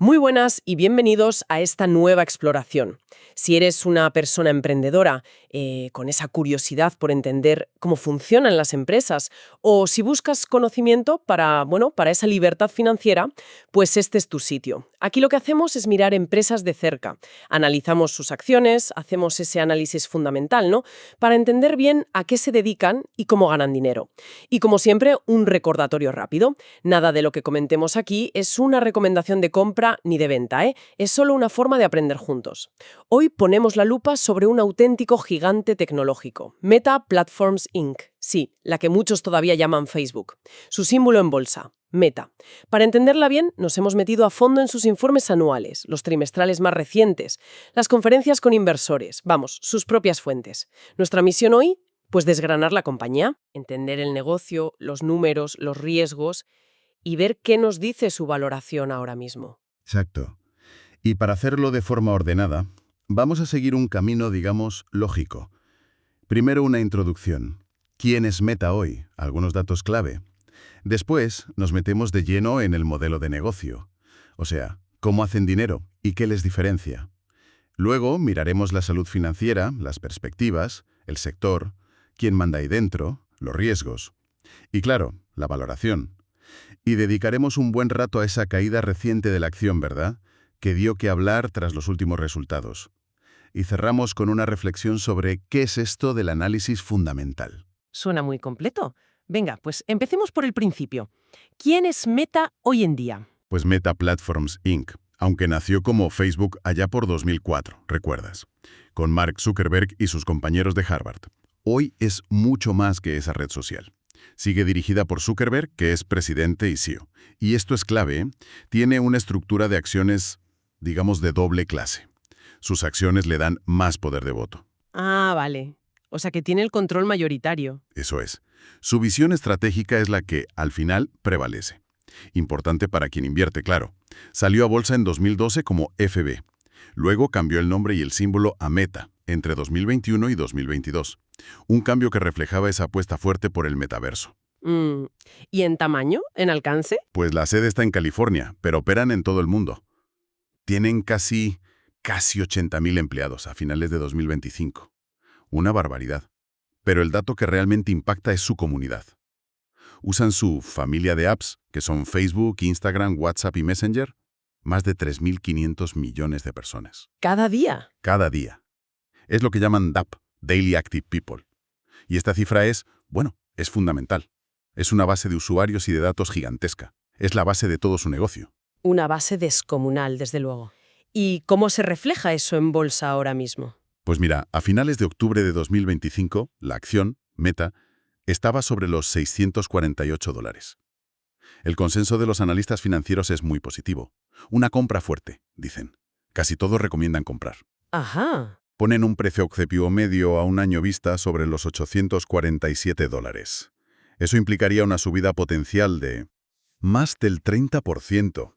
Muy buenas y bienvenidos a esta nueva exploración. Si eres una persona emprendedora con esa curiosidad por entender cómo funcionan las empresas o si buscas conocimiento para esa libertad financiera, pues este es tu sitio. Aquí lo que hacemos es mirar empresas de cerca, analizamos sus acciones, hacemos ese análisis fundamental, ¿no? Para entender bien a qué se dedican y cómo ganan dinero. Y como siempre, un recordatorio rápido. Nada de lo que comentemos aquí es una recomendación de compra ni de venta, ¿eh? Es solo una forma de aprender juntos. Hoy ponemos la lupa sobre un auténtico gigante tecnológico, Meta Platforms Inc. Sí, la que muchos todavía llaman Facebook. Su símbolo en bolsa, Meta. Para entenderla bien, nos hemos metido a fondo en sus informes anuales, los trimestrales más recientes, las conferencias con inversores, sus propias fuentes. Nuestra misión hoy, pues desgranar la compañía, entender el negocio, los números, los riesgos y ver qué nos dice su valoración ahora mismo. Exacto. Y para hacerlo de forma ordenada, vamos a seguir un camino, digamos, lógico. Primero una introducción. ¿Quién es Meta hoy? Algunos datos clave. Después nos metemos de lleno en el modelo de negocio. O sea, cómo hacen dinero y qué les diferencia. Luego miraremos la salud financiera, las perspectivas, el sector, quién manda ahí dentro, los riesgos. Y claro, la valoración. Y dedicaremos un buen rato a esa caída reciente de la acción, ¿verdad? Que dio que hablar tras los últimos resultados. Y cerramos con una reflexión sobre qué es esto del análisis fundamental. Suena muy completo. Venga, pues empecemos por el principio. ¿Quién es Meta hoy en día? Pues Meta Platforms Inc., aunque nació como Facebook allá por 2004, ¿recuerdas? Con Mark Zuckerberg y sus compañeros de Harvard. Hoy es mucho más que esa red social. Sigue dirigida por Zuckerberg, que es presidente y CEO. Y esto es clave, ¿eh? Tiene una estructura de acciones, digamos, de doble clase. Sus acciones le dan más poder de voto. Ah, vale. O sea que tiene el control mayoritario. Eso es. Su visión estratégica es la que, al final, prevalece. Importante para quien invierte, claro. Salió a bolsa en 2012 como FB. Luego cambió el nombre y el símbolo a Meta, entre 2021 y 2022. Un cambio que reflejaba esa apuesta fuerte por el metaverso. Mm, ¿Y en tamaño? ¿En alcance? Pues la sede está en California, pero operan en todo el mundo. Tienen casi 80.000 empleados a finales de 2025. Una barbaridad. Pero el dato que realmente impacta es su comunidad. Usan su familia de apps, que son Facebook, Instagram, WhatsApp y Messenger, más de 3.500 millones de personas. ¿Cada día? Cada día. Es lo que llaman DAP, Daily Active People. Y esta cifra es fundamental. Es una base de usuarios y de datos gigantesca. Es la base de todo su negocio. Una base descomunal, desde luego. ¿Y cómo se refleja eso en bolsa ahora mismo? Pues mira, a finales de octubre de 2025, la acción, Meta, estaba sobre los $648. El consenso de los analistas financieros es muy positivo. Una compra fuerte, dicen. Casi todos recomiendan comprar. Ajá. Ponen un precio objetivo medio a un año vista sobre los $847. Eso implicaría una subida potencial de más del 30%.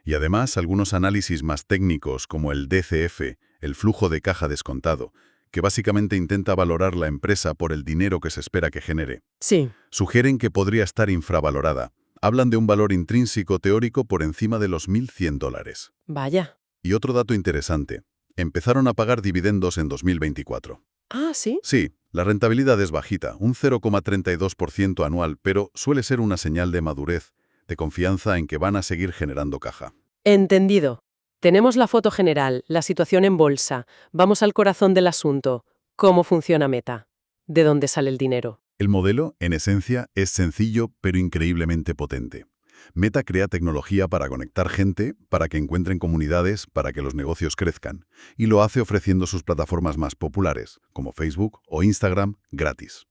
Y además, algunos análisis más técnicos, como el DCF, el flujo de caja descontado, que básicamente intenta valorar la empresa por el dinero que se espera que genere, Sí. sugieren que podría estar infravalorada. Hablan de un valor intrínseco teórico por encima de los $1.100. Vaya. Y otro dato interesante. Empezaron a pagar dividendos en 2024. Ah, ¿sí? Sí, la rentabilidad es bajita, un 0,32% anual, pero suele ser una señal de madurez, de confianza en que van a seguir generando caja. Entendido. Tenemos la foto general, la situación en bolsa. Vamos al corazón del asunto. ¿Cómo funciona Meta? ¿De dónde sale el dinero? El modelo, en esencia, es sencillo pero increíblemente potente. Meta crea tecnología para conectar gente, para que encuentren comunidades, para que los negocios crezcan, y lo hace ofreciendo sus plataformas más populares, como Facebook o Instagram, gratis.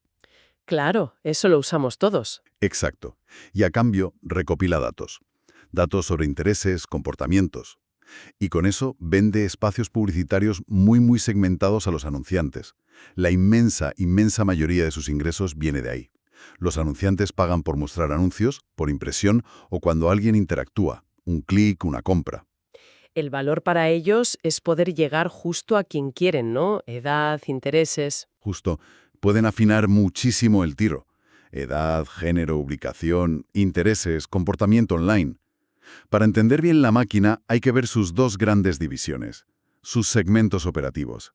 Claro, eso lo usamos todos. Exacto. Y a cambio, recopila datos. Datos sobre intereses, comportamientos. Y con eso vende espacios publicitarios muy segmentados a los anunciantes. La inmensa mayoría de sus ingresos viene de ahí. Los anunciantes pagan por mostrar anuncios, por impresión o cuando alguien interactúa, un clic, una compra. El valor para ellos es poder llegar justo a quien quieren, ¿no? Edad, intereses. Justo, pueden afinar muchísimo el tiro. Edad, género, ubicación, intereses, comportamiento online. Para entender bien la máquina hay que ver sus dos grandes divisiones, sus segmentos operativos.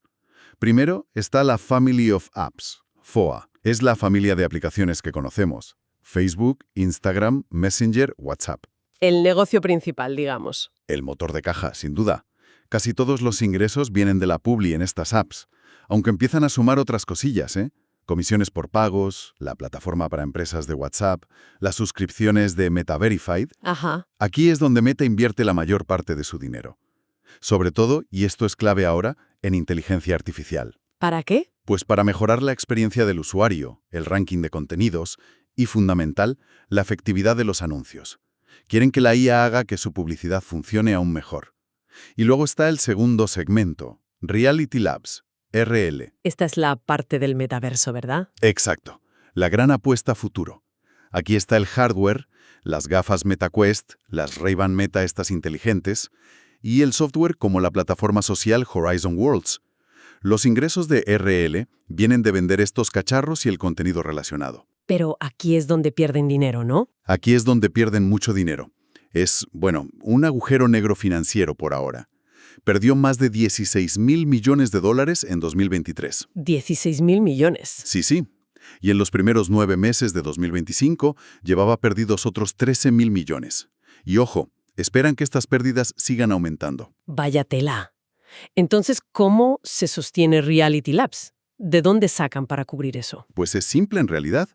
Primero está la Family of Apps, FOA. Es la familia de aplicaciones que conocemos: Facebook, Instagram, Messenger, WhatsApp. El negocio principal, digamos. El motor de caja, sin duda. Casi todos los ingresos vienen de la publi en estas apps, aunque empiezan a sumar otras cosillas, ¿eh? Comisiones por pagos, la plataforma para empresas de WhatsApp, las suscripciones de Meta Verified. Ajá. Aquí es donde Meta invierte la mayor parte de su dinero. Sobre todo, y esto es clave ahora, en inteligencia artificial. ¿Para qué? Pues para mejorar la experiencia del usuario, el ranking de contenidos y, fundamental, la efectividad de los anuncios. Quieren que la IA haga que su publicidad funcione aún mejor. Y luego está el segundo segmento, Reality Labs, RL. Esta es la parte del metaverso, ¿verdad? Exacto, la gran apuesta a futuro. Aquí está el hardware, las gafas MetaQuest, las Ray-Ban Meta estas inteligentes, y el software como la plataforma social Horizon Worlds. Los ingresos de RL vienen de vender estos cacharros y el contenido relacionado. Pero aquí es donde pierden dinero, ¿no? Aquí es donde pierden mucho dinero. Es, bueno, un agujero negro financiero por ahora. Perdió más de 16.000 millones de dólares en 2023. 16.000 millones. Sí. Y en los primeros 9 meses de 2025 llevaba perdidos otros 13.000 millones. Y ojo, esperan que estas pérdidas sigan aumentando. Vaya tela. Entonces, ¿cómo se sostiene Reality Labs? ¿De dónde sacan para cubrir eso? Pues es simple en realidad.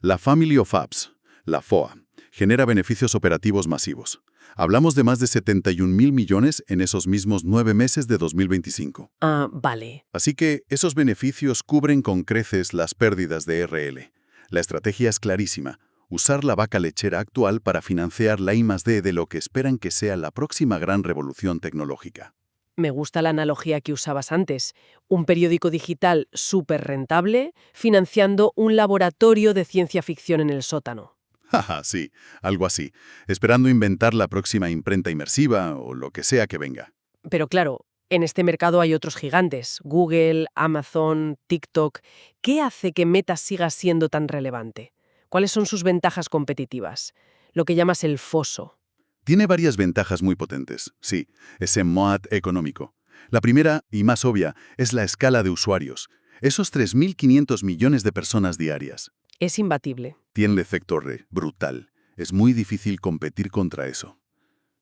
La Family of Apps, la FOA, genera beneficios operativos masivos. Hablamos de más de 71.000 millones en esos mismos 9 meses de 2025. Ah, vale. Así que esos beneficios cubren con creces las pérdidas de RL. La estrategia es clarísima: usar la vaca lechera actual para financiar la I+D de lo que esperan que sea la próxima gran revolución tecnológica. Me gusta la analogía que usabas antes. Un periódico digital súper rentable financiando un laboratorio de ciencia ficción en el sótano. Jaja, sí, algo así, esperando inventar la próxima imprenta inmersiva o lo que sea que venga. Pero claro, en este mercado hay otros gigantes, Google, Amazon, TikTok. ¿Qué hace que Meta siga siendo tan relevante? ¿Cuáles son sus ventajas competitivas? Lo que llamas el foso. Tiene varias ventajas muy potentes, sí, ese moat económico. La primera, y más obvia, es la escala de usuarios. Esos 3.500 millones de personas diarias. Es imbatible. Tiene el efecto brutal. Es muy difícil competir contra eso.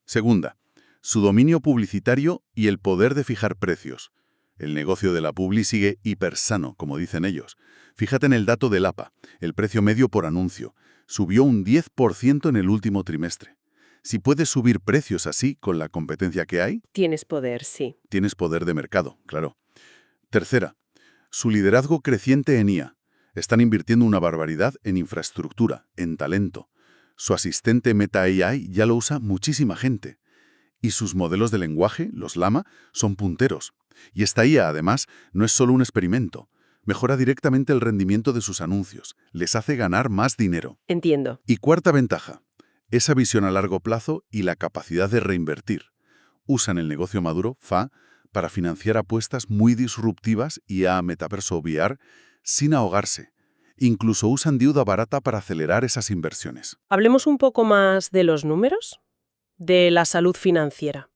Segunda, su dominio publicitario y el poder de fijar precios. El negocio de la publi sigue hipersano, como dicen ellos. Fíjate en el dato del APA, el precio medio por anuncio. Subió un 10% en el último trimestre. Si puedes subir precios así con la competencia que hay, Tienes poder, sí. tienes poder de mercado, claro. Tercera, su liderazgo creciente en IA. Están invirtiendo una barbaridad en infraestructura, en talento. Su asistente Meta AI ya lo usa muchísima gente. Y sus modelos de lenguaje, los Llama, son punteros. Y esta IA, además, no es solo un experimento. Mejora directamente el rendimiento de sus anuncios. Les hace ganar más dinero. Entiendo. Y cuarta ventaja, esa visión a largo plazo y la capacidad de reinvertir. Usan el negocio maduro, FA, para financiar apuestas muy disruptivas y a metaverso VR sin ahogarse. Incluso usan deuda barata para acelerar esas inversiones. Hablemos un poco más de los números, de la salud financiera.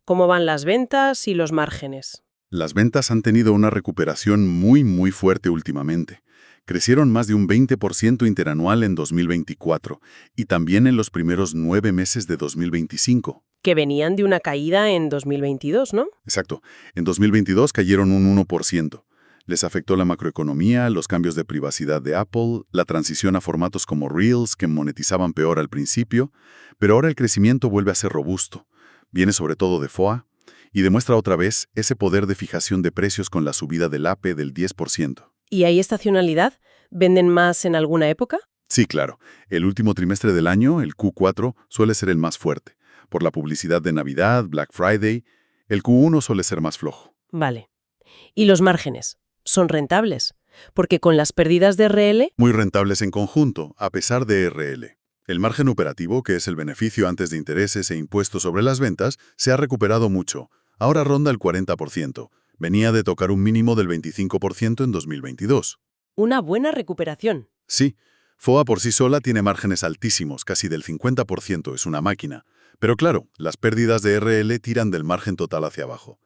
¿Cómo van las ventas y los márgenes? Las ventas han tenido una recuperación muy fuerte últimamente. Crecieron más de un 20% interanual en 2024 y también en los primeros 9 meses de 2025. Que venían de una caída en 2022, ¿no? Exacto. En 2022 cayeron un 1%. Les afectó la macroeconomía, los cambios de privacidad de Apple, la transición a formatos como Reels, que monetizaban peor al principio, pero ahora el crecimiento vuelve a ser robusto. Viene sobre todo de FOA y demuestra otra vez ese poder de fijación de precios con la subida del APE del 10%. ¿Y hay estacionalidad? ¿Venden más en alguna época? Sí, claro. El último trimestre del año, el Q4, suele ser el más fuerte. Por la publicidad de Navidad, Black Friday, el Q1 suele ser más flojo. Vale. ¿Y los márgenes? ¿Son rentables? Porque con las pérdidas de RL... Muy rentables en conjunto, a pesar de RL. El margen operativo, que es el beneficio antes de intereses e impuestos sobre las ventas, se ha recuperado mucho. Ahora ronda el 40%. Venía de tocar un mínimo del 25% en 2022. Una buena recuperación. Sí, FOA por sí sola tiene márgenes altísimos, casi del 50%, es una máquina. Pero claro, las pérdidas de RL tiran del margen total hacia abajo.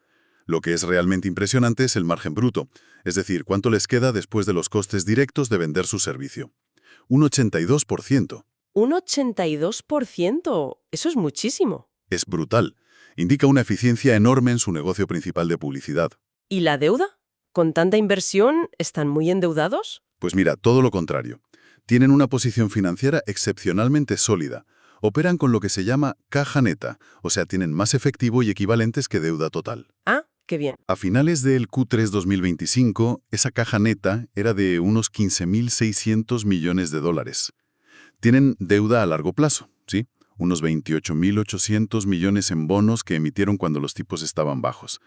Lo que es realmente impresionante es el margen bruto, es decir, cuánto les queda después de los costes directos de vender su servicio. Un 82%. Un 82%. Eso es muchísimo. Es brutal. Indica una eficiencia enorme en su negocio principal de publicidad. ¿Y la deuda? ¿Con tanta inversión están muy endeudados? Pues mira, todo lo contrario. Tienen una posición financiera excepcionalmente sólida. Operan con lo que se llama caja neta, o sea, tienen más efectivo y equivalentes que deuda total. Ah, qué bien. A finales del Q3 2025, esa caja neta era de unos 15.600 millones de dólares. Tienen deuda a largo plazo, ¿sí? Unos 28.800 millones en bonos que emitieron cuando los tipos estaban bajos.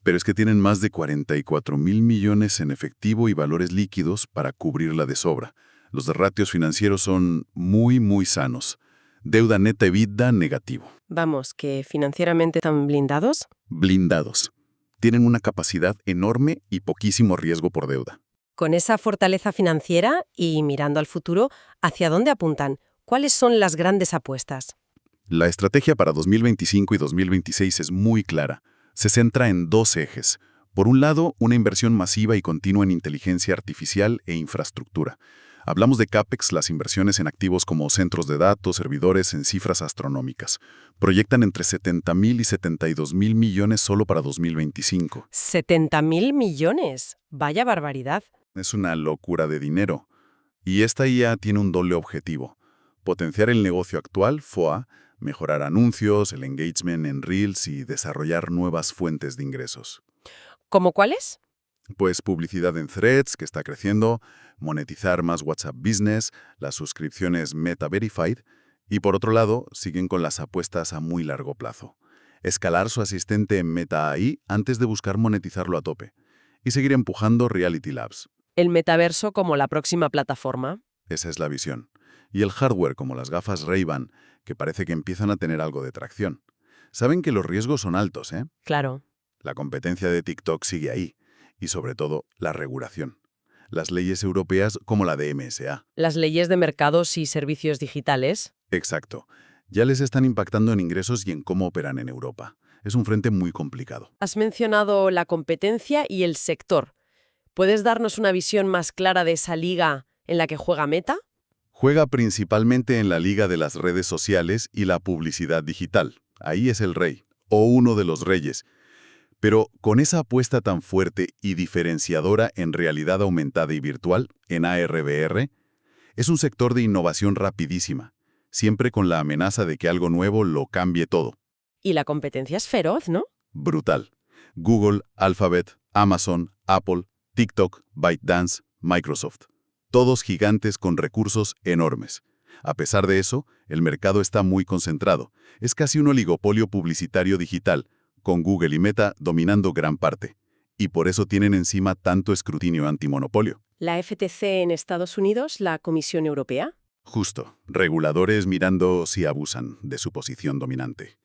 Pero es que tienen más de 44.000 millones en efectivo y valores líquidos para cubrirla de sobra. Los ratios financieros son muy sanos. Deuda neta EBITDA negativo. Vamos, que financieramente están blindados. Blindados. Tienen una capacidad enorme y poquísimo riesgo por deuda. Con esa fortaleza financiera y mirando al futuro, ¿hacia dónde apuntan? ¿Cuáles son las grandes apuestas? La estrategia para 2025 y 2026 es muy clara. Se centra en dos ejes. Por un lado, una inversión masiva y continua en inteligencia artificial e infraestructura. Hablamos de CAPEX, las inversiones en activos como centros de datos, servidores en cifras astronómicas. Proyectan entre 70.000 y 72.000 millones solo para 2025. ¡70.000 millones! ¡Vaya barbaridad! Es una locura de dinero. Y esta IA tiene un doble objetivo. Potenciar el negocio actual, FOA, mejorar anuncios, el engagement en Reels y desarrollar nuevas fuentes de ingresos. ¿Cómo cuáles? Pues publicidad en Threads, que está creciendo, monetizar más WhatsApp Business, las suscripciones Meta Verified, y por otro lado, siguen con las apuestas a muy largo plazo. Escalar su asistente en Meta AI antes de buscar monetizarlo a tope. Y seguir empujando Reality Labs. El metaverso como la próxima plataforma. Esa es la visión. Y el hardware, como las gafas Ray-Ban, que parece que empiezan a tener algo de tracción. Saben que los riesgos son altos, ¿eh? Claro. La competencia de TikTok sigue ahí. Y sobre todo, la regulación. Las leyes europeas como la de MSA. Las leyes de mercados y servicios digitales. Exacto. Ya les están impactando en ingresos y en cómo operan en Europa. Es un frente muy complicado. Has mencionado la competencia y el sector. ¿Puedes darnos una visión más clara de esa liga en la que juega Meta? Juega principalmente en la liga de las redes sociales y la publicidad digital. Ahí es el rey, o uno de los reyes. Pero con esa apuesta tan fuerte y diferenciadora en realidad aumentada y virtual, en AR/VR, es un sector de innovación rapidísima, siempre con la amenaza de que algo nuevo lo cambie todo. Y la competencia es feroz, ¿no? Brutal. Google, Alphabet, Amazon, Apple, TikTok, ByteDance, Microsoft. Todos gigantes con recursos enormes. A pesar de eso, el mercado está muy concentrado. Es casi un oligopolio publicitario digital, con Google y Meta dominando gran parte. Y por eso tienen encima tanto escrutinio antimonopolio. ¿La FTC en Estados Unidos, la Comisión Europea? Justo. Reguladores mirando si abusan de su posición dominante.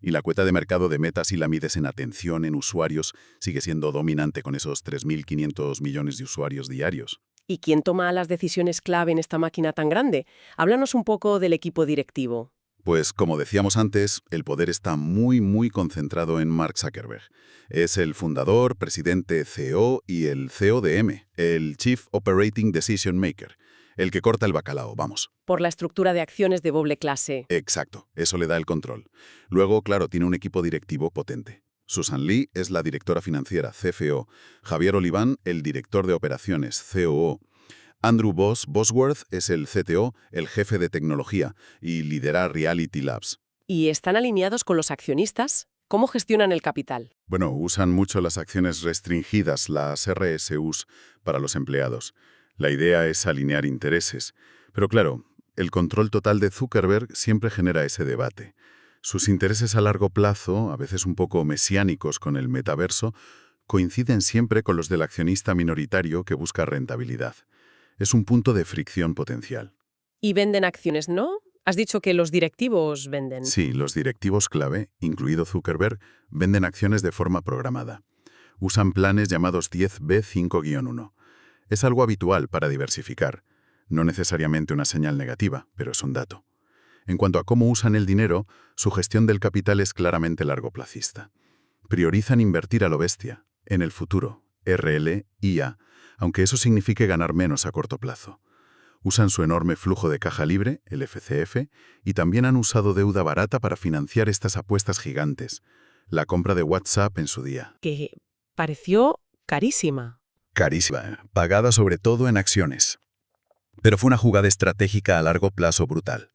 Y la cuota de mercado de Meta, si la mides en atención en usuarios, sigue siendo dominante con esos 3.500 millones de usuarios diarios. ¿Y quién toma las decisiones clave en esta máquina tan grande? Háblanos un poco del equipo directivo. Pues, como decíamos antes, el poder está muy concentrado en Mark Zuckerberg. Es el fundador, presidente CEO y el CODM, el Chief Operating Decision Maker, el que corta el bacalao, vamos. Por la estructura de acciones de doble clase. Exacto, eso le da el control. Luego, claro, tiene un equipo directivo potente. Susan Lee es la directora financiera, CFO. Javier Oliván, el director de operaciones, COO. Andrew Bosworth es el CTO, el jefe de tecnología, y lidera Reality Labs. ¿Y están alineados con los accionistas? ¿Cómo gestionan el capital? Bueno, usan mucho las acciones restringidas, las RSUs, para los empleados. La idea es alinear intereses. Pero claro, el control total de Zuckerberg siempre genera ese debate. Sus intereses a largo plazo, a veces un poco mesiánicos con el metaverso, coinciden siempre con los del accionista minoritario que busca rentabilidad. Es un punto de fricción potencial. Y venden acciones, ¿no? Has dicho que los directivos venden. Sí, los directivos clave, incluido Zuckerberg, venden acciones de forma programada. Usan planes llamados 10B5-1. Es algo habitual para diversificar. No necesariamente una señal negativa, pero es un dato. En cuanto a cómo usan el dinero, su gestión del capital es claramente largoplacista. Priorizan invertir a lo bestia, en el futuro, RL, IA, aunque eso signifique ganar menos a corto plazo. Usan su enorme flujo de caja libre, el FCF, y también han usado deuda barata para financiar estas apuestas gigantes. La compra de WhatsApp en su día. Que pareció carísima. Carísima, pagada sobre todo en acciones. Pero fue una jugada estratégica a largo plazo brutal.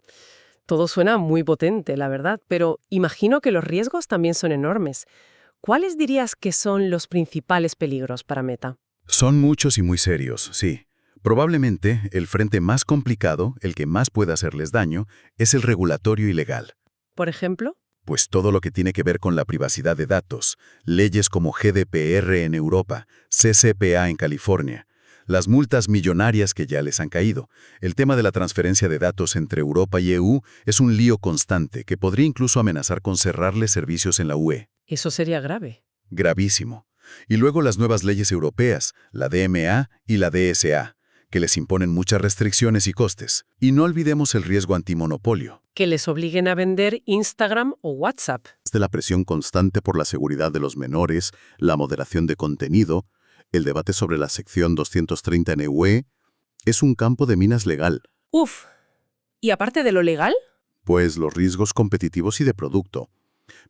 Todo suena muy potente, la verdad, pero imagino que los riesgos también son enormes. ¿Cuáles dirías que son los principales peligros para Meta? Son muchos y muy serios, sí. Probablemente el frente más complicado, el que más puede hacerles daño, es el regulatorio y legal. Por ejemplo, Pues todo lo que tiene que ver con la privacidad de datos, leyes como GDPR en Europa, CCPA en California, las multas millonarias que ya les han caído. El tema de la transferencia de datos entre Europa y EU es un lío constante que podría incluso amenazar con cerrarles servicios en la UE. eso sería grave. Gravísimo. Y luego las nuevas leyes europeas, la DMA y la DSA, que les imponen muchas restricciones y costes. Y no olvidemos el riesgo antimonopolio. Que les obliguen a vender Instagram o WhatsApp. De la presión constante por la seguridad de los menores, la moderación de contenido, el debate sobre la sección 230 en UE, es un campo de minas legal, Uf. ¿Y aparte de lo legal? pues los riesgos competitivos y de producto.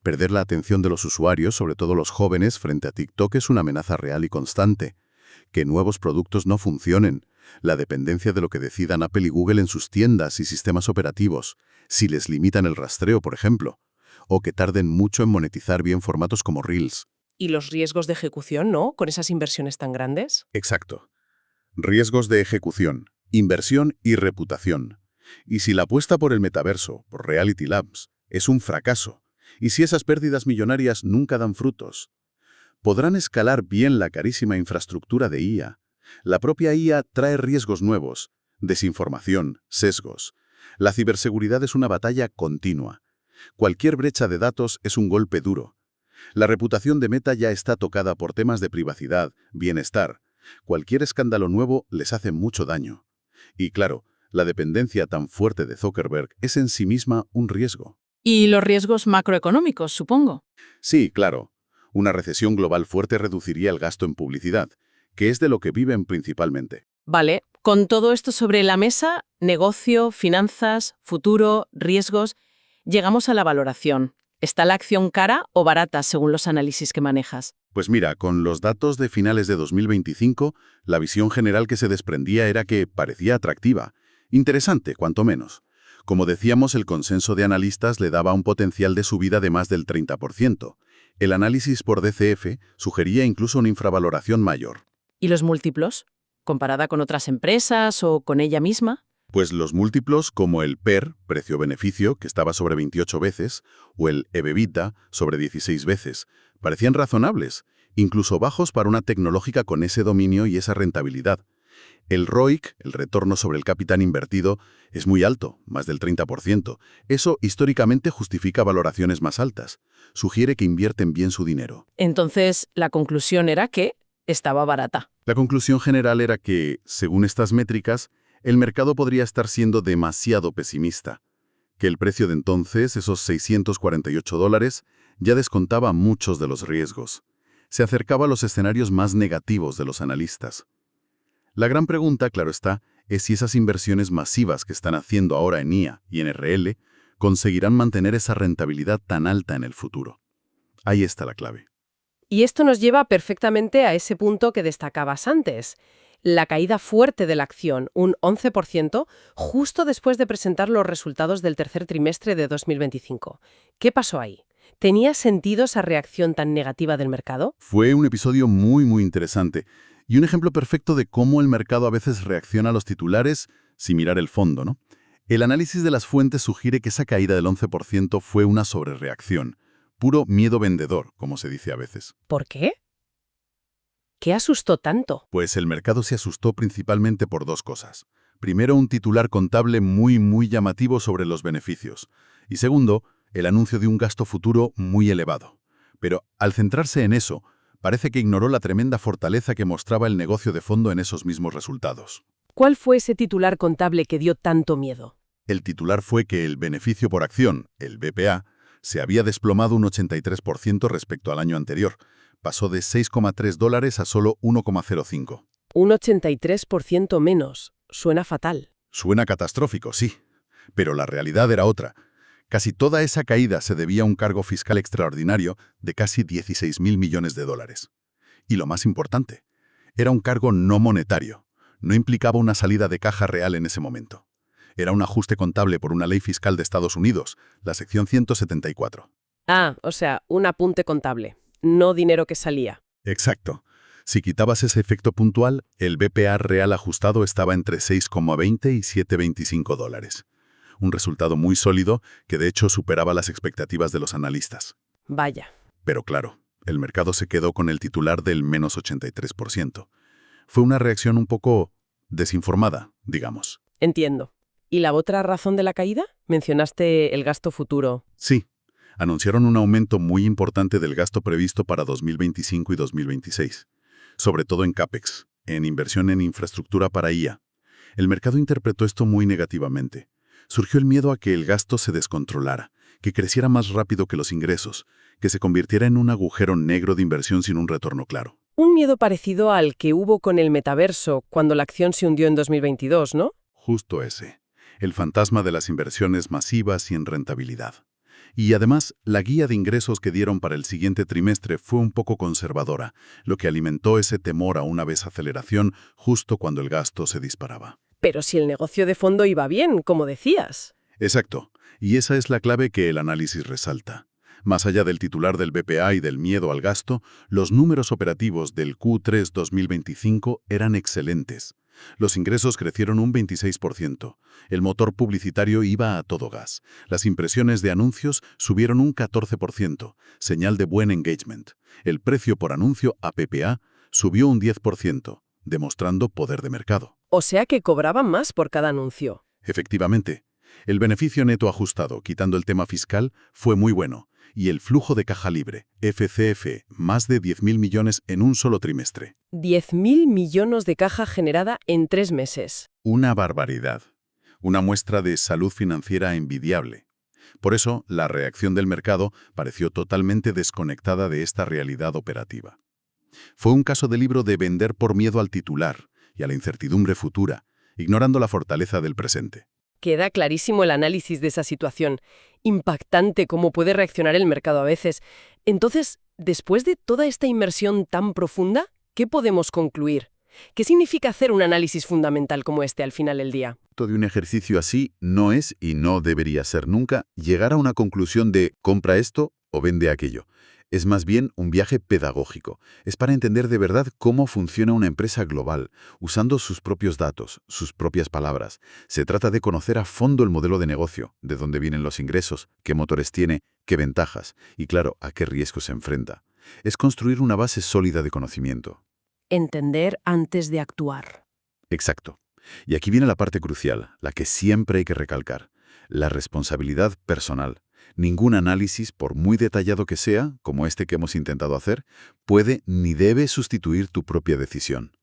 Perder la atención de los usuarios, sobre todo los jóvenes, frente a TikTok es una amenaza real y constante. Que nuevos productos no funcionen, la dependencia de lo que decidan Apple y Google en sus tiendas y sistemas operativos, si les limitan el rastreo, por ejemplo, o que tarden mucho en monetizar bien formatos como Reels. Y los riesgos de ejecución, ¿no? Con esas inversiones tan grandes. Exacto. Riesgos de ejecución, inversión y reputación. Y si la apuesta por el metaverso, por Reality Labs, es un fracaso, y si esas pérdidas millonarias nunca dan frutos, podrán escalar bien la carísima infraestructura de IA. La propia IA trae riesgos nuevos, desinformación, sesgos. La ciberseguridad es una batalla continua. Cualquier brecha de datos es un golpe duro. La reputación de Meta ya está tocada por temas de privacidad, bienestar. Cualquier escándalo nuevo les hace mucho daño. Y claro, la dependencia tan fuerte de Zuckerberg es en sí misma un riesgo. Y los riesgos macroeconómicos, supongo. Sí, claro. Una recesión global fuerte reduciría el gasto en publicidad, que es de lo que viven principalmente. Vale, con todo esto sobre la mesa, negocio, finanzas, futuro, riesgos, llegamos a la valoración. ¿Está la acción cara o barata según los análisis que manejas? Pues mira, con los datos de finales de 2025, la visión general que se desprendía era que parecía atractiva. Interesante, cuanto menos. Como decíamos, el consenso de analistas le daba un potencial de subida de más del 30%. El análisis por DCF sugería incluso una infravaloración mayor. ¿Y los múltiplos? ¿Comparada con otras empresas o con ella misma? Pues los múltiplos como el PER, precio-beneficio, que estaba sobre 28 veces, o el EV/EBITDA, sobre 16 veces, parecían razonables, incluso bajos para una tecnológica con ese dominio y esa rentabilidad. El ROIC, el retorno sobre el capital invertido, es muy alto, más del 30%. Eso históricamente justifica valoraciones más altas. Sugiere que invierten bien su dinero. Entonces, la conclusión era que estaba barata. La conclusión general era que, según estas métricas, el mercado podría estar siendo demasiado pesimista. Que el precio de entonces, esos $648, ya descontaba muchos de los riesgos. Se acercaba a los escenarios más negativos de los analistas. La gran pregunta, claro está, es si esas inversiones masivas que están haciendo ahora en IA y en RL conseguirán mantener esa rentabilidad tan alta en el futuro. Ahí está la clave. Y esto nos lleva perfectamente a ese punto que destacabas antes. La caída fuerte de la acción, un 11%, justo después de presentar los resultados del tercer trimestre de 2025. ¿Qué pasó ahí? ¿Tenía sentido esa reacción tan negativa del mercado? Fue un episodio muy interesante y un ejemplo perfecto de cómo el mercado a veces reacciona a los titulares sin mirar el fondo, ¿no? El análisis de las fuentes sugiere que esa caída del 11% fue una sobrereacción, puro miedo vendedor, como se dice a veces. ¿Por qué? ¿Qué asustó tanto? Pues el mercado se asustó principalmente por dos cosas. Primero, un titular contable muy llamativo sobre los beneficios. Y segundo, el anuncio de un gasto futuro muy elevado. Pero al centrarse en eso, parece que ignoró la tremenda fortaleza que mostraba el negocio de fondo en esos mismos resultados. ¿Cuál fue ese titular contable que dio tanto miedo? El titular fue que el beneficio por acción, el BPA, se había desplomado un 83% respecto al año anterior. Pasó de $6,3 a solo 1,05. Un 83% menos. Suena fatal. Suena catastrófico, sí. Pero la realidad era otra. Casi toda esa caída se debía a un cargo fiscal extraordinario de casi 16.000 millones de dólares. Y lo más importante, era un cargo no monetario. No implicaba una salida de caja real en ese momento. Era un ajuste contable por una ley fiscal de Estados Unidos, la sección 174. Ah, o sea, un apunte contable, no dinero que salía. Exacto. Si quitabas ese efecto puntual, el BPA real ajustado estaba entre 6,20 y 7,25 dólares. Un resultado muy sólido que de hecho superaba las expectativas de los analistas. Vaya. Pero claro, el mercado se quedó con el titular del menos 83%. Fue una reacción un poco desinformada, digamos. Entiendo. ¿Y la otra razón de la caída? Mencionaste el gasto futuro. Sí, anunciaron un aumento muy importante del gasto previsto para 2025 y 2026, sobre todo en CAPEX, en inversión en infraestructura para IA. El mercado interpretó esto muy negativamente. Surgió el miedo a que el gasto se descontrolara, que creciera más rápido que los ingresos, que se convirtiera en un agujero negro de inversión sin un retorno claro. Un miedo parecido al que hubo con el metaverso cuando la acción se hundió en 2022, ¿no? Justo ese. El fantasma de las inversiones masivas y en rentabilidad. Y además, la guía de ingresos que dieron para el siguiente trimestre fue un poco conservadora, lo que alimentó ese temor a una desaceleración justo cuando el gasto se disparaba. Pero si el negocio de fondo iba bien, como decías. Exacto. Y esa es la clave que el análisis resalta. Más allá del titular del BPA y del miedo al gasto, los números operativos del Q3 2025 eran excelentes. Los ingresos crecieron un 26%. El motor publicitario iba a todo gas. Las impresiones de anuncios subieron un 14%, señal de buen engagement. El precio por anuncio APPA subió un 10%, demostrando poder de mercado. O sea que cobraban más por cada anuncio. Efectivamente, el beneficio neto ajustado, quitando el tema fiscal, fue muy bueno. Y el flujo de caja libre, FCF, más de 10.000 millones en un solo trimestre. 10.000 millones de caja generada en 3 meses. Una barbaridad. Una muestra de salud financiera envidiable. Por eso, la reacción del mercado pareció totalmente desconectada de esta realidad operativa. Fue un caso de libro de vender por miedo al titular y a la incertidumbre futura, ignorando la fortaleza del presente. Queda clarísimo el análisis de esa situación. Impactante cómo puede reaccionar el mercado a veces. Entonces, después de toda esta inmersión tan profunda, ¿qué podemos concluir? ¿Qué significa hacer un análisis fundamental como este al final del día? De un ejercicio así no es y no debería ser nunca llegar a una conclusión de compra esto o vende aquello. Es más bien un viaje pedagógico. Es para entender de verdad cómo funciona una empresa global, usando sus propios datos, sus propias palabras. Se trata de conocer a fondo el modelo de negocio, de dónde vienen los ingresos, qué motores tiene, qué ventajas y, claro, a qué riesgos se enfrenta. Es construir una base sólida de conocimiento. Entender antes de actuar. Exacto. Y aquí viene la parte crucial, la que siempre hay que recalcar. La responsabilidad personal. Ningún análisis, por muy detallado que sea, como este que hemos intentado hacer, puede ni debe sustituir tu propia decisión,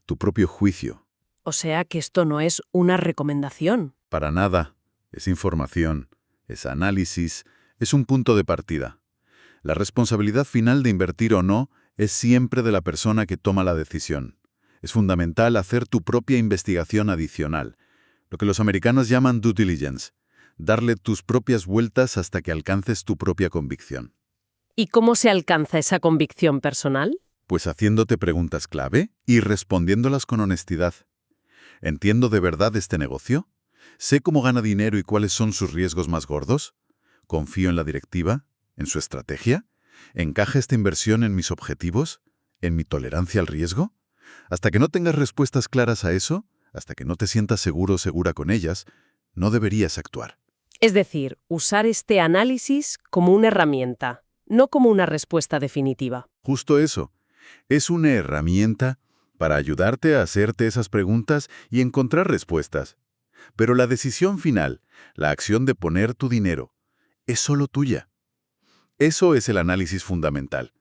tu propio juicio. O sea que esto no es una recomendación. Para nada. Es información, es análisis, es un punto de partida. La responsabilidad final de invertir o no es siempre de la persona que toma la decisión. Es fundamental hacer tu propia investigación adicional, lo que los americanos llaman due diligence. Darle tus propias vueltas hasta que alcances tu propia convicción. ¿Y cómo se alcanza esa convicción personal? Pues haciéndote preguntas clave y respondiéndolas con honestidad. ¿Entiendo de verdad este negocio? ¿Sé cómo gana dinero y cuáles son sus riesgos más gordos? ¿Confío en la directiva? ¿En su estrategia? ¿Encaja esta inversión en mis objetivos? ¿En mi tolerancia al riesgo? Hasta que no tengas respuestas claras a eso, hasta que no te sientas seguro o segura con ellas, no deberías actuar. Es decir, usar este análisis como una herramienta, no como una respuesta definitiva. Justo eso. Es una herramienta para ayudarte a hacerte esas preguntas y encontrar respuestas. Pero la decisión final, la acción de poner tu dinero, es solo tuya. Eso es el análisis fundamental.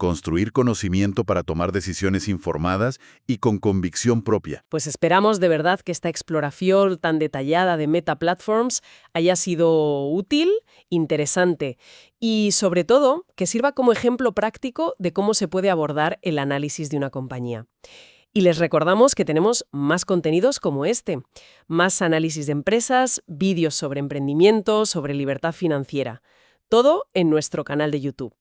construir conocimiento para tomar decisiones informadas y con convicción propia. Pues esperamos de verdad que esta exploración tan detallada de Meta Platforms haya sido útil, interesante y, sobre todo, que sirva como ejemplo práctico de cómo se puede abordar el análisis de una compañía. Y les recordamos que tenemos más contenidos como este, más análisis de empresas, vídeos sobre emprendimiento, sobre libertad financiera. Todo en nuestro canal de YouTube.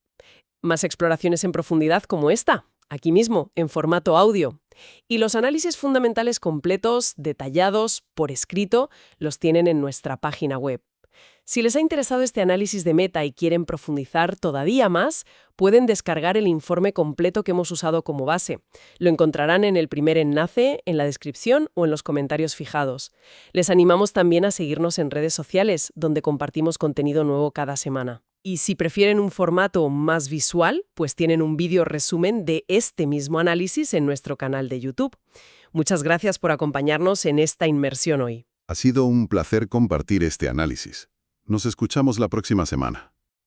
Más exploraciones en profundidad como esta, aquí mismo, en formato audio. Y los análisis fundamentales completos, detallados, por escrito, los tienen en nuestra página web. Si les ha interesado este análisis de Meta y quieren profundizar todavía más, pueden descargar el informe completo que hemos usado como base. Lo encontrarán en el primer enlace, en la descripción o en los comentarios fijados. Les animamos también a seguirnos en redes sociales, donde compartimos contenido nuevo cada semana. Y si prefieren un formato más visual, pues tienen un vídeo resumen de este mismo análisis en nuestro canal de YouTube. Muchas gracias por acompañarnos en esta inmersión hoy. Ha sido un placer compartir este análisis. Nos escuchamos la próxima semana.